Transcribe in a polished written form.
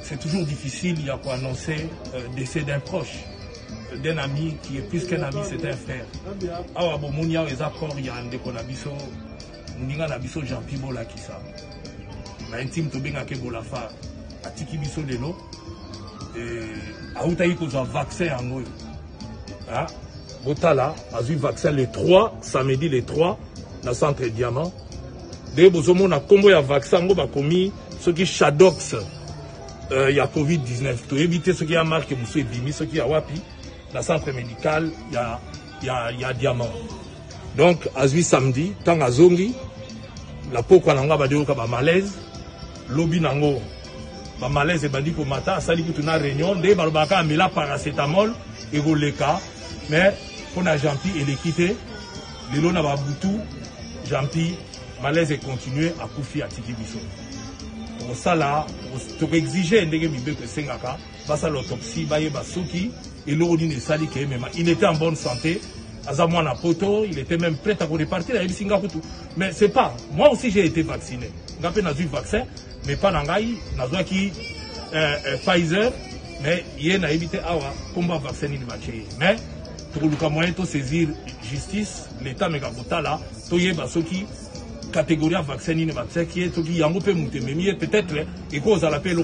c'est toujours difficile, il y a quoi annoncer décès d'un proche, d'un ami qui est plus qu'un ami, c'est un frère. Awa Bomunia, les accords, il y a un déconabiso, Mouninga Nabiso, Jean-Pierre Bola qui ça. Ma intime Tobinga Kebolafa, Atiki Biso Lelo, et Aoutaï Koza vaccin en Goyo. Botala a eu vaccin les 3, samedi les 3, dans le centre Diamant. Dès que vous avez combo de vaccin, vous avez commis ce qui Shadox, il y a Covid-19. Pour éviter ce qui a marqué, vous avez mis ce qui a Wapi, dans le centre médical, il y a Diamant. Donc, à ce samedi, tant à Zongi, la peau qu'on a dit que malaise, lobby nango, malaise et bandi pour matin, ça dit que tu as une réunion, dès que tu as mis la paracétamol, et vous les cas, mais on a gentil et l'équité, les lots n'a pas boutou, gentil, malaise et continuer à couper à Tiki Biso. Pour ça là, pour exiger un dégât que Sengaka, ça l'autopsie, bah Soki, et l'eau ne sali que même, il était en bonne santé. Azamouana Poto, il était même prêt à repartir à Singapour. Mais c'est pas, moi aussi j'ai été vacciné. J'ai eu le vaccin, mais pas Nangaï, n'a qui Pfizer, mais il a évité à combat vaccin il va mais pour le moyen de saisir justice, l'État Megabota là, toye basoki catégorie vaccin il vaccin qui est qui yango peut monter mais peut-être et cause à l'appel